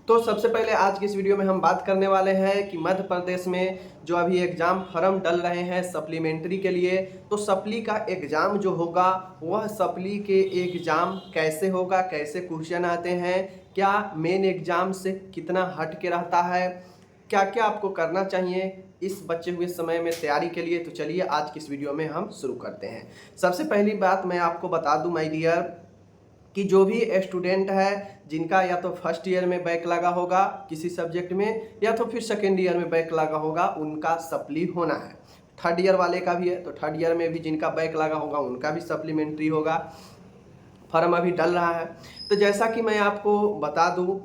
तो सबसे पहले आज की इस वीडियो में हम बात करने वाले हैं कि मध्य प्रदेश में जो अभी एग्ज़ाम फॉर्म डल रहे हैं सप्लीमेंट्री के लिए, तो सप्ली का एग्ज़ाम जो होगा वह सप्ली के एग्ज़ाम कैसे होगा, कैसे क्वेश्चन आते हैं, क्या मेन एग्ज़ाम से कितना हट के रहता है, क्या क्या आपको करना चाहिए इस बचे हुए समय में तैयारी के लिए। तो चलिए आज की इस वीडियो में हम शुरू करते हैं। सबसे पहली बात मैं आपको बता दूं माय डियर कि जो भी स्टूडेंट है जिनका या तो फर्स्ट ईयर में बैक लगा होगा किसी सब्जेक्ट में या तो फिर सेकेंड ईयर में बैक लगा होगा, उनका सप्ली होना है। थर्ड ईयर वाले का भी है, तो थर्ड ईयर में भी जिनका बैक लगा होगा उनका भी सप्लीमेंट्री होगा। फॉर्म अभी डल रहा है। तो जैसा कि मैं आपको बता दूं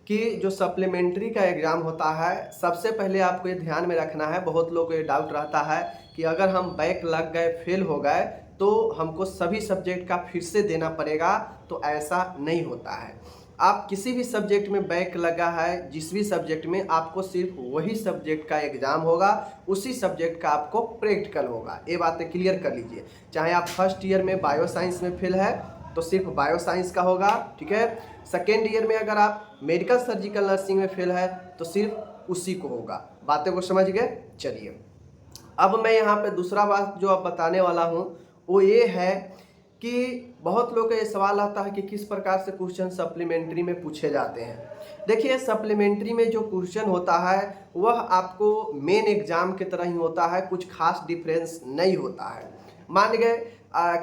कि जो सप्लीमेंट्री का एग्ज़ाम होता है, सबसे पहले आपको ये ध्यान में रखना है, बहुत लोग को ये डाउट रहता है कि अगर हम बैक लग गए, फेल हो गए, तो हमको सभी सब्जेक्ट का फिर से देना पड़ेगा। तो ऐसा नहीं होता है। आप किसी भी सब्जेक्ट में बैक लगा है, जिस भी सब्जेक्ट में, आपको सिर्फ वही सब्जेक्ट का एग्ज़ाम होगा, उसी सब्जेक्ट का आपको प्रैक्टिकल होगा। ये बातें क्लियर कर लीजिए। चाहे आप फर्स्ट ईयर में बायो साइंस में फेल है तो सिर्फ बायो साइंस का होगा, ठीक है। सेकेंड ईयर में अगर आप मेडिकल सर्जिकल नर्सिंग में फेल है तो सिर्फ उसी को होगा। बातें को समझ गए। चलिए अब मैं यहाँ पे दूसरा बात जो अब बताने वाला हूँ वो ये है कि बहुत लोग का ये सवाल आता है कि किस प्रकार से क्वेश्चन सप्लीमेंट्री में पूछे जाते हैं। देखिए सप्लीमेंट्री में जो क्वेश्चन होता है वह आपको मेन एग्जाम की तरह ही होता है, कुछ खास डिफरेंस नहीं होता है। मान गए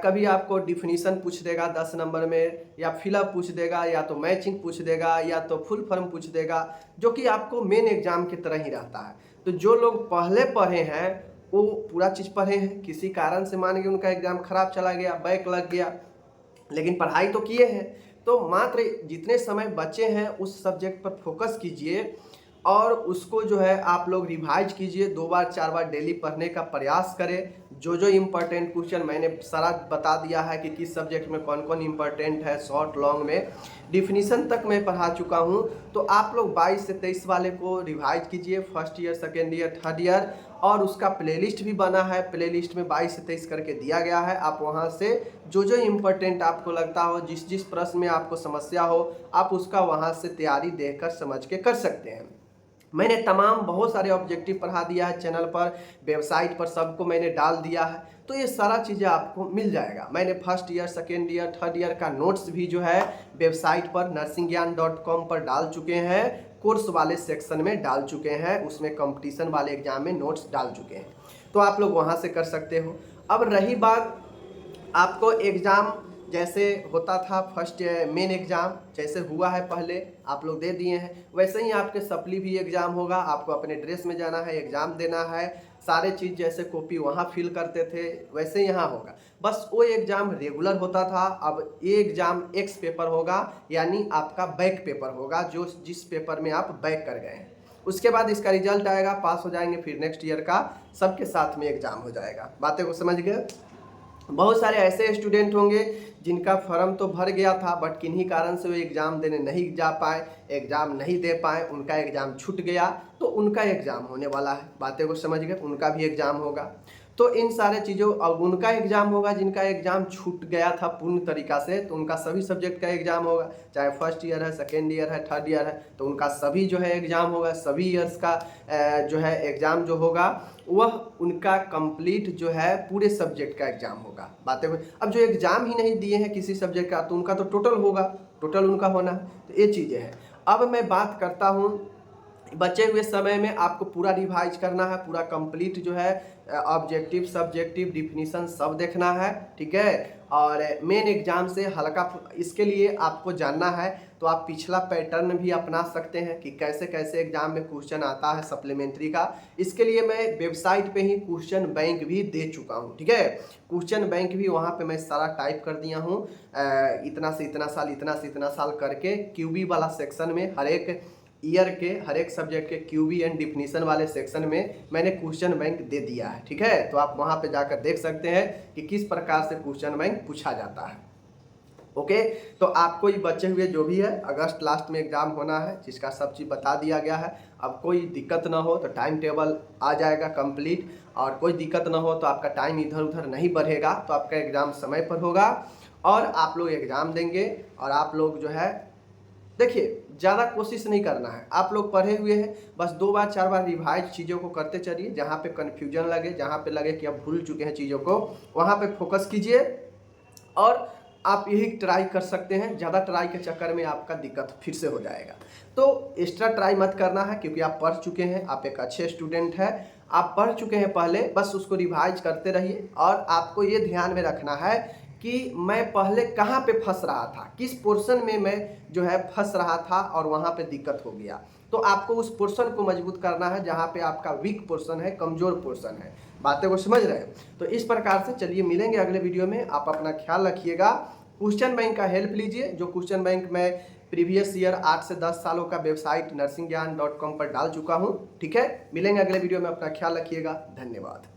कभी आपको डिफिनीशन पूछ देगा 10 नंबर में, या फिलअप पूछ देगा, या तो मैचिंग पूछ देगा, या तो फुल फॉर्म पूछ देगा, जो कि आपको मेन एग्जाम की तरह ही रहता है। तो जो लोग पहले पढ़े हैं वो पूरा चीज़ पढ़े हैं, किसी कारण से मान के उनका एग्ज़ाम खराब चला गया, बैक लग गया, लेकिन पढ़ाई तो किए हैं। तो मात्र जितने समय बचे हैं उस सब्जेक्ट पर फोकस कीजिए और उसको जो है आप लोग रिवाइज कीजिए, 2 बार 4 बार डेली पढ़ने का प्रयास करें। जो इम्पोर्टेंट क्वेश्चन मैंने सारा बता दिया है कि किस सब्जेक्ट में कौन कौन इम्पोर्टेंट है, शॉर्ट लॉन्ग में डिफिनीशन तक मैं पढ़ा चुका हूँ। तो आप लोग 22 से 23 वाले को रिवाइज कीजिए, first year, second year, third year, और उसका प्लेलिस्ट भी बना है। प्लेलिस्ट में 22 से 23 करके दिया गया है। आप वहाँ से जो इम्पोर्टेंट आपको लगता हो, जिस प्रश्न में आपको समस्या हो, आप उसका वहाँ से तैयारी देखकर समझ के कर सकते हैं। मैंने तमाम बहुत सारे ऑब्जेक्टिव पढ़ा दिया है चैनल पर, वेबसाइट पर सबको मैंने डाल दिया है। तो ये सारा चीज़ें आपको मिल जाएगा। मैंने first year, second year, third year का नोट्स भी जो है वेबसाइट पर nursingyan.com पर डाल चुके हैं, कोर्स वाले सेक्शन में डाल चुके हैं, उसमें कंपटीशन वाले एग्जाम में नोट्स डाल चुके हैं। तो आप लोग वहाँ से कर सकते हो। अब रही बात आपको एग्ज़ाम जैसे होता था, फर्स्ट मेन एग्ज़ाम जैसे हुआ है पहले आप लोग दे दिए हैं, वैसे ही आपके सप्ली भी एग्ज़ाम होगा। आपको अपने ड्रेस में जाना है, एग्ज़ाम देना है, सारे चीज़ जैसे कॉपी वहाँ फिल करते थे वैसे यहाँ होगा। बस वो एग्ज़ाम रेगुलर होता था, अब ये एग्ज़ाम एक्स पेपर होगा, यानी आपका बैक पेपर होगा, जो जिस पेपर में आप बैक कर गए हैं। उसके बाद इसका रिजल्ट आएगा, पास हो जाएंगे, फिर नेक्स्ट ईयर का सबके साथ में एग्ज़ाम हो जाएगा। बातें को समझ गए। बहुत सारे ऐसे स्टूडेंट होंगे जिनका फॉर्म तो भर गया था, बट किन्हीं कारण से वो एग्ज़ाम देने नहीं जा पाए, एग्ज़ाम नहीं दे पाए, उनका एग्ज़ाम छूट गया, तो उनका एग्ज़ाम होने वाला है। बातें को समझ गए, उनका भी एग्ज़ाम होगा। तो इन सारे चीज़ों, अब उनका एग्ज़ाम होगा जिनका एग्ज़ाम छूट गया था पूर्ण तरीक़ा से, तो उनका सभी सब्जेक्ट का एग्ज़ाम होगा, चाहे फर्स्ट ईयर है, सेकेंड ईयर है, थर्ड ईयर है, तो उनका सभी जो है एग्ज़ाम होगा। सभी ईयर्स का जो है एग्ज़ाम जो होगा वह उनका कंप्लीट जो है पूरे सब्जेक्ट का एग्ज़ाम होगा। बातें हुई। अब जो एग्ज़ाम ही नहीं दिए हैं किसी सब्जेक्ट का, तो उनका तो टोटल होगा, टोटल उनका होना है। तो ये चीज़ें हैं। अब मैं बात करता हूँ, बचे हुए समय में आपको पूरा रिवाइज करना है, पूरा कंप्लीट जो है ऑब्जेक्टिव, सब्जेक्टिव, डिफिनीशन सब देखना है, ठीक है। और मेन एग्जाम से हल्का, इसके लिए आपको जानना है तो आप पिछला पैटर्न भी अपना सकते हैं कि कैसे कैसे एग्जाम में क्वेश्चन आता है सप्लीमेंट्री का। इसके लिए मैं वेबसाइट पे ही क्वेश्चन बैंक भी दे चुका हूँ, ठीक है। क्वेश्चन बैंक भी वहाँ पे मैं सारा टाइप कर दिया हूँ, इतना से इतना साल, इतना से इतना साल करके क्यूबी वाला सेक्शन में, हर एक ईयर के हर एक सब्जेक्ट के क्यूबी एंड डिफिनीशन वाले सेक्शन में मैंने क्वेश्चन बैंक दे दिया है, ठीक है। तो आप वहाँ पे जाकर देख सकते हैं कि किस प्रकार से क्वेश्चन बैंक पूछा जाता है। ओके, तो आपको ये बचे हुए जो भी है अगस्त लास्ट में एग्जाम होना है, जिसका सब चीज़ बता दिया गया है। अब कोई दिक्कत ना हो तो टाइम टेबल आ जाएगा कंप्लीट, और कोई दिक्कत ना हो तो आपका टाइम इधर उधर नहीं बढ़ेगा, तो आपका एग्ज़ाम समय पर होगा और आप लोग एग्ज़ाम देंगे और आप लोग जो है देखिए ज़्यादा कोशिश नहीं करना है, आप लोग पढ़े हुए हैं, बस 2 बार 4 बार रिवाइज चीज़ों को करते चलिए। जहाँ पे कन्फ्यूजन लगे, जहाँ पे लगे कि आप भूल चुके हैं चीज़ों को, वहाँ पे फोकस कीजिए और आप यही ट्राई कर सकते हैं। ज़्यादा ट्राई के चक्कर में आपका दिक्कत फिर से हो जाएगा। तो एक्स्ट्रा ट्राई मत करना है, क्योंकि आप पढ़ चुके हैं, आप एक अच्छे स्टूडेंट हैं, आप पढ़ चुके हैं पहले, बस उसको रिवाइज करते रहिए। और आपको ये ध्यान में रखना है कि मैं पहले कहाँ पे फंस रहा था, किस पोर्शन में मैं जो है फंस रहा था और वहाँ पे दिक्कत हो गया। तो आपको उस पोर्शन को मजबूत करना है जहाँ पे आपका वीक पोर्शन है, कमज़ोर पोर्शन है। बातें को समझ रहे हैं? तो इस प्रकार से चलिए मिलेंगे अगले वीडियो में। आप अपना ख्याल रखिएगा। क्वेश्चन बैंक का हेल्प लीजिए, जो क्वेश्चन बैंक मैं प्रीवियस ईयर 8 से 10 सालों का वेबसाइट nursingyan.com पर डाल चुका हूँ। ठीक है, मिलेंगे अगले वीडियो में। अपना ख्याल रखिएगा। धन्यवाद।